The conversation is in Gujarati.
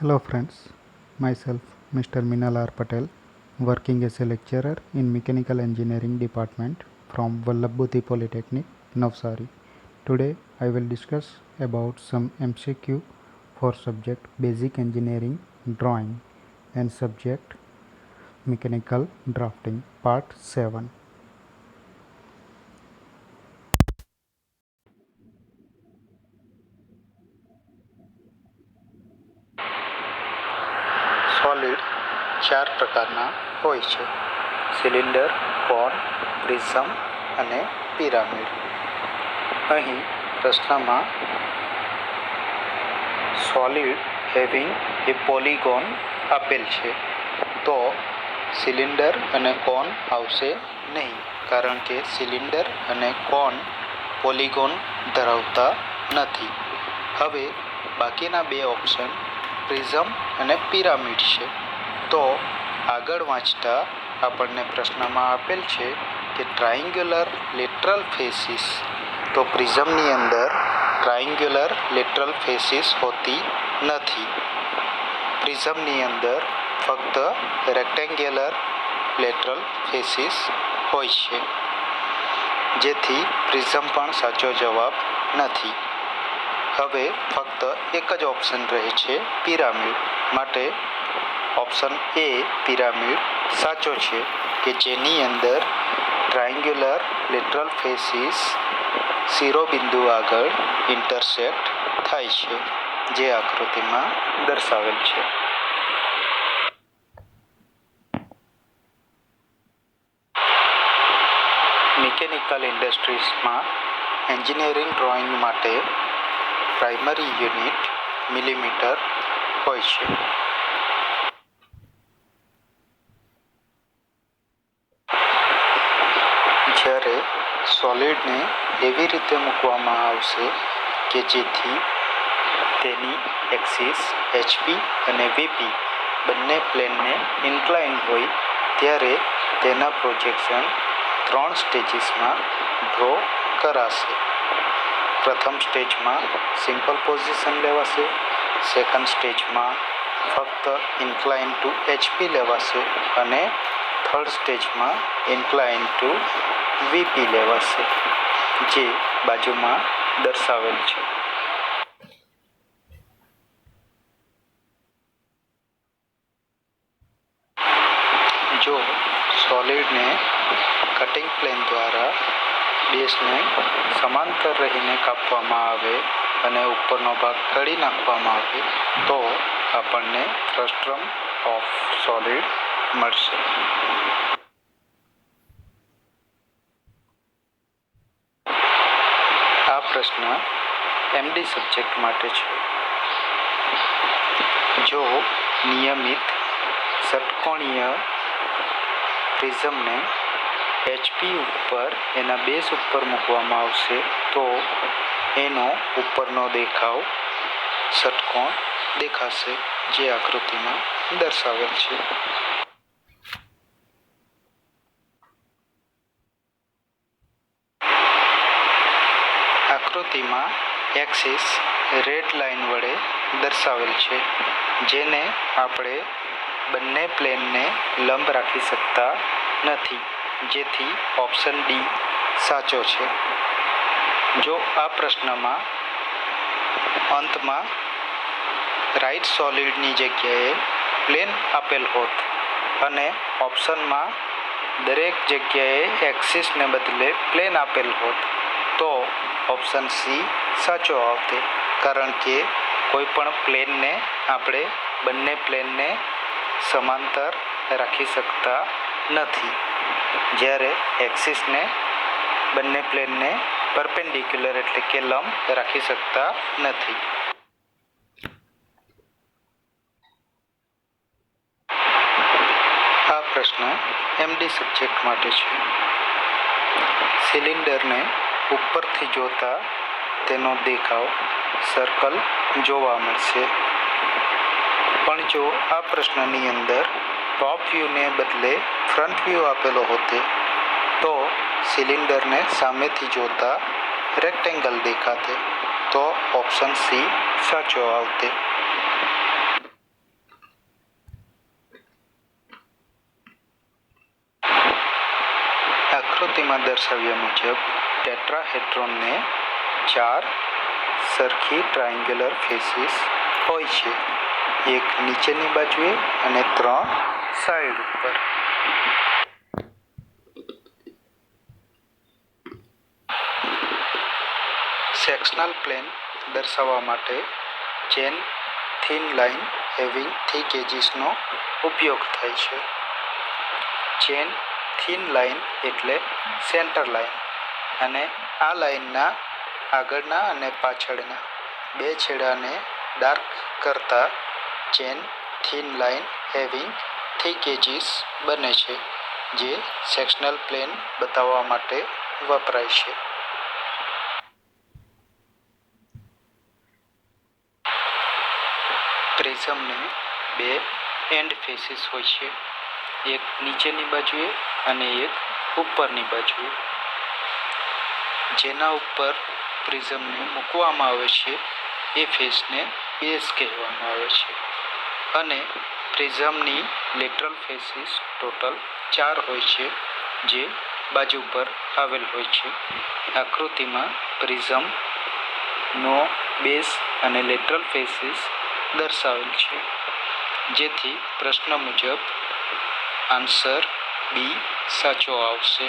Hello friends, myself Mr. Minal R. Patel, working as a lecturer in Mechanical Engineering Department from Vallabhuti Polytechnic, Navsari. Today I will discuss about some MCQ for subject Basic Engineering Drawing and subject Mechanical Drafting Part 7. Solid ચાર પ્રકારના હોય છે: સિલિન્ડર, કોન, પ્રિઝમ અને પિરામિડ. અહીં પ્રશ્નમાં સોલિડ હેવિંગ એ પોલિગોન આપેલ છે, તો સિલિન્ડર અને કોન આવશે નહીં, કારણ કે સિલિન્ડર અને કોન પોલિગોન ધરાવતા નથી. હવે બાકીના બે ઓપ્શન પ્રિઝમ અને પિરામિડ છે. તો આગળ વાંચતા આપણને પ્રશ્નમાં આપેલ છે કે ટ્રાયંગ્યુલર લેટરલ ફેસીસ. તો પ્રિઝમની અંદર ટ્રાયંગ્યુલર લેટરલ ફેસીસ હોતી નથી. પ્રિઝમની અંદર ફક્ત રેક્ટેંગ્યુલર લેટરલ ફેસીસ હોય છે, જેથી પ્રિઝમ પણ સાચો જવાબ નથી. હવે ફક્ત એક જ ઓપ્શન રહે છે પિરામિડ. માટે ઓપ્શન એ પિરામિડ સાચો છે, કે જેની અંદર ટ્રાયંગ્યુલર લેટરલ ફેસીસ શિરોબિંદુ આગળ ઇન્ટરસેક્ટ થાય છે, જે આકૃતિમાં દર્શાવેલ છે. મિકેનિકલ ઇન્ડસ્ટ્રીઝમાં એન્જિનિયરિંગ ડ્રોઈંગ માટે પ્રાઇમરી યુનિટ મિલીમીટર હોય છે. જ્યારે સોલિડને એવી રીતે મૂકવામાં આવશે કે જેથી તેની એક્સિસ HP અને VP બંને પ્લેનને ઇન્ક્લાઇન હોય, ત્યારે તેના પ્રોજેક્શન 3 સ્ટેજીસમાં ડ્રો કરાશે. પ્રથમ સ્ટેજમાં સિમ્પલ પોઝિશન લેવાશે, સેકન્ડ સ્ટેજમાં ફક્ત ઇન્ક્લાઇન ટુ HP લેવાશે અને થર્ડ સ્ટેજમાં ઇન્ક્લાઇન ટુ VP લેવાશે, જે બાજુમાં દર્શાવેલ છે. જો સોલિડને કટિંગ પ્લેન દ્વારા બેઝને સમાંતર રહીને કાપવામાં આવે અને ઉપરનો ભાગ કાઢી નાખવામાં આવે, તો આપણને ફ્રસ્ટ્રમ ઓફ સોલિડ મળશે. આ પ્રશ્ન MD સબ્જેક્ટ માટે છે. જો નિયમિત ષટકોણીય પ્રિઝમને HP ઉપર એના બેઝ ઉપર મૂકવામાં આવશે, તો એનો ઉપરનો દેખાવ ષટકોણ દેખાશે, જે આકૃતિમાં દર્શાવેલ છે. આકૃતિમાં એક્સિસ રેડ લાઇન વડે દર્શાવેલ છે, જેને આપણે બંને પ્લેનને લંબ રાખી શકતા નથી, જેથી ઓપ્શન ડી સાચો છે. જો આ પ્રશ્નમાં અંતમાં રાઈટ સોલિડની જગ્યાએ પ્લેન આપેલ હોત અને ઓપ્શનમાં દરેક જગ્યાએ એક્સિસને બદલે પ્લેન આપેલ હોત, તો ઓપ્શન સી સાચો આવતે, કારણ કે કોઈ પણ પ્લેનને આપણે બંને પ્લેનને સમાંતર રાખી શકતા નથી, જ્યારે એક્સિસને બંને પ્લેનને પરપેન્ડિક્યુલર એટલે કે લંબ રાખી શકતા નથી. આ પ્રશ્ન MD સબ્જેક્ટ માટે છે. સિલિન્ડરને ઉપરથી જોતા તેનો દેખાવ સર્કલ જોવા મળશે, પણ જો આ પ્રશ્નની અંદર ટોપ વ્યૂને બદલે ફ્રન્ટ વ્યૂ આપેલો હોતે, તો સિલિન્ડરને સામેથી જોતા રેક્ટેંગલ દેખાતે, તો ઓપ્શન સી સાચો આવતે. આકૃતિમાં દર્શાવ્યા મુજબ ટેટ્રાહેડ્રોનને 4 સરખી ટ્રાયેંગ્યુલર ફેસીસ હોય છે, એક નીચેની બાજુએ અને 3 સાઈડ ઉપર. સેક્શનલ પ્લેન દર્શાવવા માટે chain thin line having thick એજીસનો ઉપયોગ થાય છે. ચેન થિન લાઇન એટલે સેન્ટર લાઇન, અને આ લાઇનના આગળના અને પાછળના બે છેડાને ડાર્ક કરતા chain thin line having thick edges બને છે, જે સેક્શનલ પ્લેન બતાવવા માટે વપરાય છે. પ્રિઝમને 2 એન્ડ ફેસીસ હોય છે, એક નીચેની બાજુએ અને એક ઉપરની બાજુએ. જેના ઉપર પ્રિઝમને મૂકવામાં આવે છે એ ફેસને બેઝ કહેવામાં આવે છે, અને પ્રિઝમની લેટરલ ફેસીસ ટોટલ 4 હોય છે, જે બાજુ પર આવેલ હોય છે. આકૃતિમાં પ્રિઝમનો બેઝ અને લેટરલ ફેસીસ દર્શાવેલ છે, જેથી પ્રશ્ન મુજબ આન્સર બી સાચો આવશે.